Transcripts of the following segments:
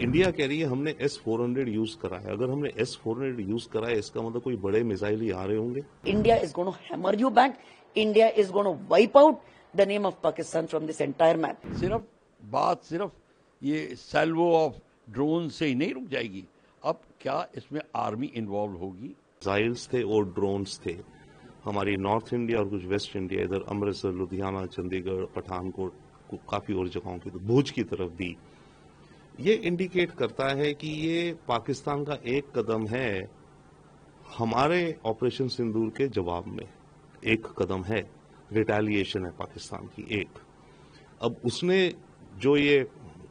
India कह रही है हमने S-400 यूज करा है। अगर हमने S-400 यूज करा है इसका मतलब कोई बड़े मिसाइल ही आ रहे होंगे। India is going to hammer you back. India is going to wipe out the name of Pakistan from this entire map. सिर्फ ये सैल्वो ऑफ ड्रोन से ही नहीं रुक जाएगी। अब क्या इसमें आर्मी इन्वॉल्व होगी? मिसाइल्स थे और ड्रोन्स थे हमारी नॉर्थ इंडिया और कुछ वेस्ट इंडिया, इधर अमृतसर, लुधियाना, चंडीगढ़, पठानकोट, काफी और जगहों की, तो भुज की तरफ भी। ये इंडिकेट करता है कि ये पाकिस्तान का एक कदम है हमारे ऑपरेशन सिंदूर के जवाब में, एक कदम है, रिटेलिएशन है पाकिस्तान की एक। अब उसने जो ये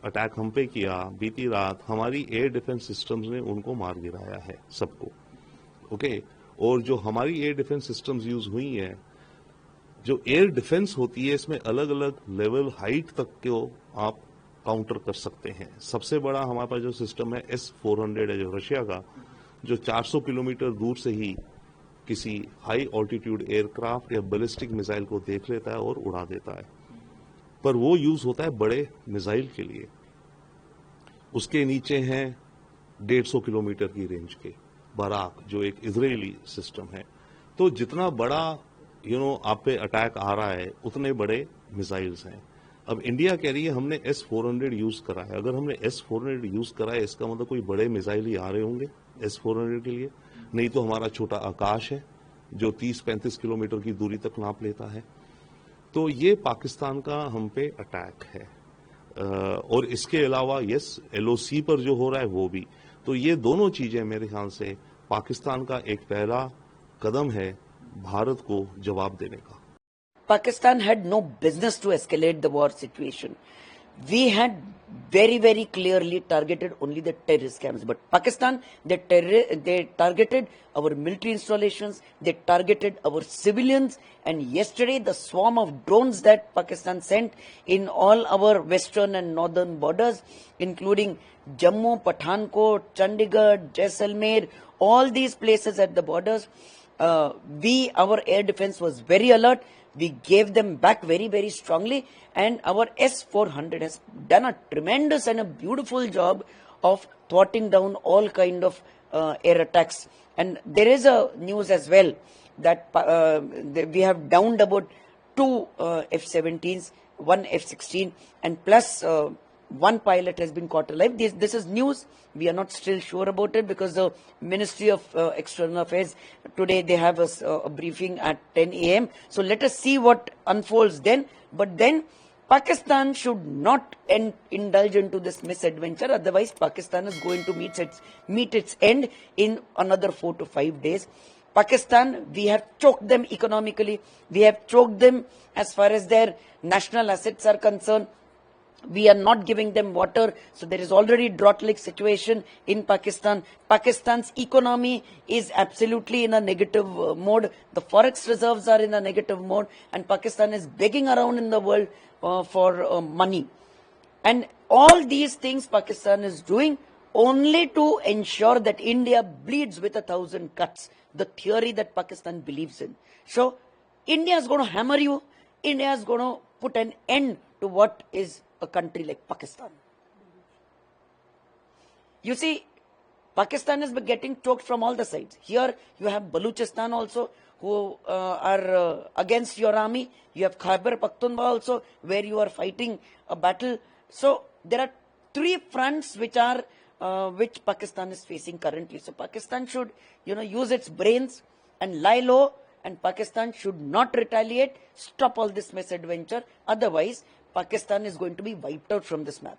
अटैक हम पे किया बीती रात, हमारी एयर डिफेंस सिस्टम्स ने उनको मार गिराया है सबको, ओके। और जो हमारी एयर डिफेंस सिस्टम्स यूज हुई हैं, जो एयर डिफेंस होती है इसमें अलग अलग लेवल हाइट तक को आप काउंटर कर सकते हैं। सबसे बड़ा हमारे पास जो सिस्टम है S-400 है, जो रशिया का, जो 400 किलोमीटर दूर से ही किसी हाई ऑल्टीट्यूड एयरक्राफ्ट या बैलिस्टिक मिसाइल को देख लेता है और उड़ा देता है। पर वो यूज होता है बड़े मिसाइल के लिए। उसके नीचे हैं 150 किलोमीटर की रेंज के बराक, जो एक इजरायली सिस्टम है। तो जितना बड़ा आप पे अटैक आ रहा है उतने बड़े मिसाइल्स हैं। अब इंडिया कह रही है हमने S-400 यूज करा है। अगर हमने S-400 यूज करा है इसका मतलब कोई बड़े मिसाइल ही आ रहे होंगे S-400 के लिए, नहीं तो हमारा छोटा आकाश है जो 30-35 किलोमीटर की दूरी तक नाप लेता है। तो ये पाकिस्तान का हम पे अटैक है। और इसके अलावा LOC पर जो हो रहा है वो भी। तो ये दोनों चीजें मेरे ख्याल से पाकिस्तान का एक पहला कदम है भारत को जवाब देने का। Pakistan had no business to escalate the war situation. We had very, very clearly targeted only the terrorist camps. But Pakistan, they targeted our military installations, they targeted our civilians, and yesterday the swarm of drones that Pakistan sent in all our western and northern borders, including Jammu, Pathankot, Chandigarh, Jaisalmer, all these places at the borders, our air defense was very alert. We gave them back very, very strongly, and our S-400 has done a tremendous and a beautiful job of thwarting down all kind of air attacks. And there is a news as well that we have downed about 2 F-17s, 1 F-16, and plus one pilot has been caught alive. This is news. We are not still sure about it because the Ministry of External Affairs, today they have a briefing at 10 a.m. So let us see what unfolds then. But then Pakistan should not indulge into this misadventure. Otherwise, Pakistan is going to meet its end in another 4 to 5 days. Pakistan, we have choked them economically. We have choked them as far as their national assets are concerned. We are not giving them water, so there is already drought-like situation in Pakistan. Pakistan's economy is absolutely in a negative mode. The forex reserves are in a negative mode, and Pakistan is begging around in the world for money. And all these things Pakistan is doing only to ensure that India bleeds with 1,000 cuts, the theory that Pakistan believes in. So India is going to hammer you. India is going to put an end to what is a country like Pakistan. You see, Pakistan is getting choked from all the sides. Here you have Baluchistan also, who are against your army. You have Khyber Pakhtunkhwa also, where you are fighting a battle. So there are 3 fronts which Pakistan is facing currently. So Pakistan should, use its brains and lie low, and Pakistan should not retaliate. Stop all this misadventure. Otherwise, Pakistan is going to be wiped out from this map.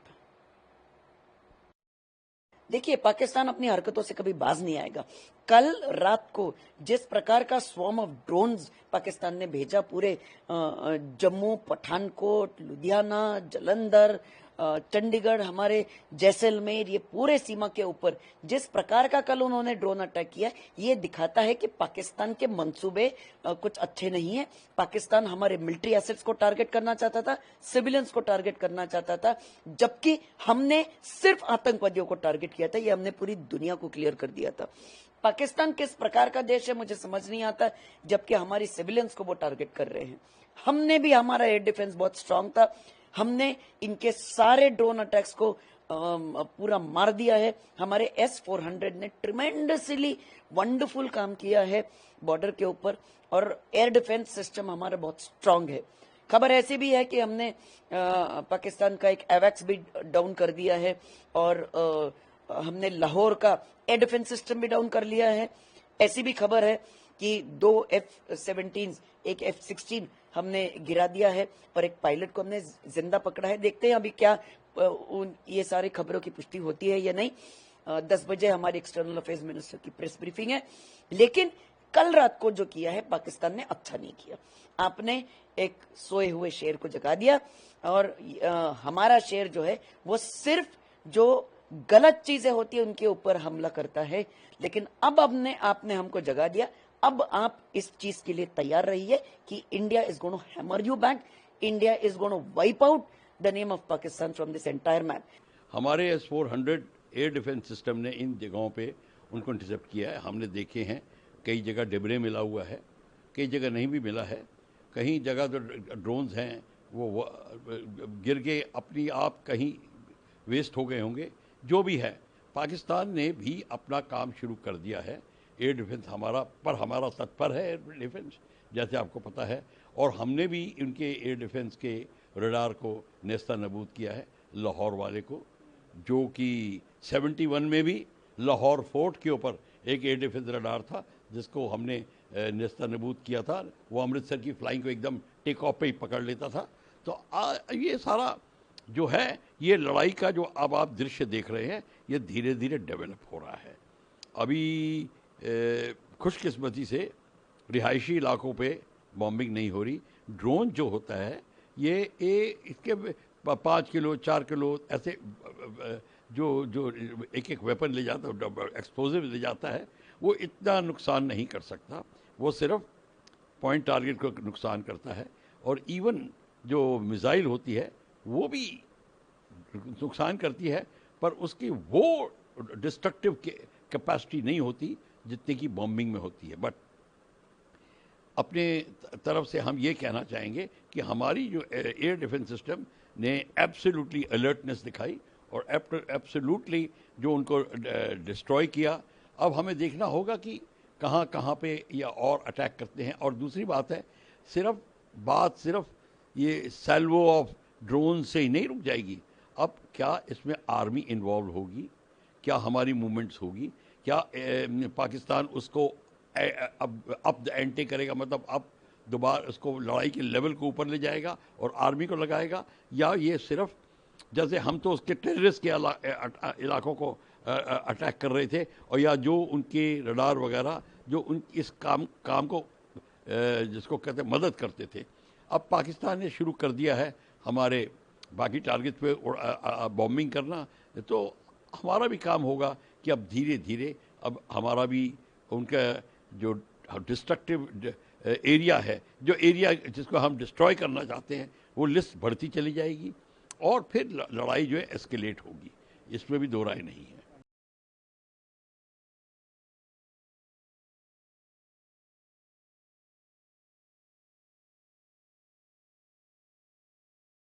देखिए, पाकिस्तान अपनी हरकतों से कभी बाज नहीं आएगा। कल रात को जिस प्रकार का स्वॉर्म ऑफ ड्रोन्स पाकिस्तान ने भेजा पूरे जम्मू, पठानकोट, लुधियाना, जलंधर, चंडीगढ़, हमारे जैसलमेर, ये पूरे सीमा के ऊपर जिस प्रकार का कल उन्होंने ड्रोन अटैक किया, ये दिखाता है कि पाकिस्तान के मंसूबे कुछ अच्छे नहीं है। पाकिस्तान हमारे मिलिट्री एसेट्स को टारगेट करना चाहता था, सिविलियंस को टारगेट करना चाहता था, जबकि हमने सिर्फ आतंकवादियों को टारगेट किया था। ये हमने पूरी दुनिया को क्लियर कर दिया था। पाकिस्तान किस प्रकार का देश है मुझे समझ नहीं आता, जबकि हमारी सिविलियंस को वो टारगेट कर रहे हैं। हमने भी, हमारा एयर डिफेंस बहुत स्ट्रांग था, हमने इनके सारे ड्रोन अटैक्स को पूरा मार दिया है। हमारे S-400 ने ट्रिमेंडसली वंडरफुल काम किया है बॉर्डर के ऊपर, और एयर डिफेंस सिस्टम हमारा बहुत स्ट्रांग है। खबर ऐसी भी है कि हमने पाकिस्तान का एक एवैक्स भी डाउन कर दिया है, और हमने लाहौर का एयर डिफेंस सिस्टम भी डाउन कर लिया है। ऐसी भी खबर है कि 2 F-17, एक F-16 हमने गिरा दिया है, और एक पायलट को हमने जिंदा पकड़ा है। देखते हैं अभी क्या ये सारी खबरों की पुष्टि होती है या नहीं। 10 बजे हमारी एक्सटर्नल अफेयर्स मिनिस्टर की प्रेस ब्रीफिंग है। लेकिन कल रात को जो किया है पाकिस्तान ने अच्छा नहीं किया। आपने एक सोए हुए शेर को जगा दिया, और हमारा शेर जो है वो सिर्फ जो गलत चीजें होती है उनके ऊपर हमला करता है। लेकिन अब आपने हमको जगा दिया। अब आप इस चीज के लिए तैयार रहिए कि India is going to hammer you back, India is going to wipe out the name of Pakistan from this entire map. हमारे S-400 एयर डिफेंस सिस्टम ने इन जगहों पे उनको इंटरसेप्ट किया है। हमने देखे हैं कई जगह डिबरे मिला हुआ है, कई जगह नहीं भी मिला है। कहीं जगह तो ड्रोन्स हैं वो गिर के अपनी आप कहीं वेस्ट हो गए होंगे। जो भी है, पाकिस्तान ने भी अपना काम शुरू कर दिया है। एयर डिफेंस हमारा तत्पर है एयर डिफेंस, जैसे आपको पता है, और हमने भी उनके एयर डिफेंस के रडार को नेस्ता नबूद किया है। लाहौर वाले को, जो कि 71 में भी लाहौर फोर्ट के ऊपर एक एयर डिफेंस रडार था जिसको हमने नेस्ता नबूद किया था। वो अमृतसर की फ्लाइंग को एकदम टेक ऑफ पे ही पकड़ लेता था। तो ये सारा जो है, ये लड़ाई का जो अब आप दृश्य देख रहे हैं, ये धीरे धीरे डेवलप हो रहा है। अभी खुशकिस्मती से रिहायशी इलाकों पे बॉम्बिंग नहीं हो रही। ड्रोन जो होता है ये इसके 5 किलो 4 किलो ऐसे जो एक वेपन ले जाता है, एक्सप्लोजिव ले जाता है, वो इतना नुकसान नहीं कर सकता। वो सिर्फ पॉइंट टारगेट को नुकसान करता है। और इवन जो मिसाइल होती है वो भी नुकसान करती है, पर उसकी वो डिस्ट्रक्टिव कैपेसिटी नहीं होती जितने की बॉम्बिंग में होती है। बट अपने तरफ से हम ये कहना चाहेंगे कि हमारी जो एयर डिफेंस सिस्टम ने एब्सोल्युटली अलर्टनेस दिखाई और एब्सोल्युटली जो उनको डिस्ट्रॉय किया। अब हमें देखना होगा कि कहाँ कहाँ पे या और अटैक करते हैं। और दूसरी बात है, सिर्फ ये सैल्वो ऑफ ड्रोन से ही नहीं रुक जाएगी। अब क्या इसमें आर्मी इन्वॉल्व होगी, क्या हमारी मूवमेंट्स होगी, क्या पाकिस्तान उसको अब द एंटे करेगा, मतलब अब दोबारा उसको लड़ाई के लेवल को ऊपर ले जाएगा और आर्मी को लगाएगा, या ये सिर्फ जैसे हम तो उसके टेररिस्ट के इलाकों को अटैक कर रहे थे, और या जो उनके रडार वगैरह जो उन इस काम को जिसको कहते हैं मदद करते थे। अब पाकिस्तान ने शुरू कर दिया है हमारे बाकी टारगेट पे बॉम्बिंग करना। तो हमारा भी काम होगा कि अब धीरे धीरे अब हमारा भी उनका जो डिस्ट्रक्टिव एरिया है, जो एरिया जिसको हम डिस्ट्रॉय करना चाहते हैं, वो लिस्ट बढ़ती चली जाएगी और फिर लड़ाई जो है एस्केलेट होगी। इसमें भी दो राय नहीं है।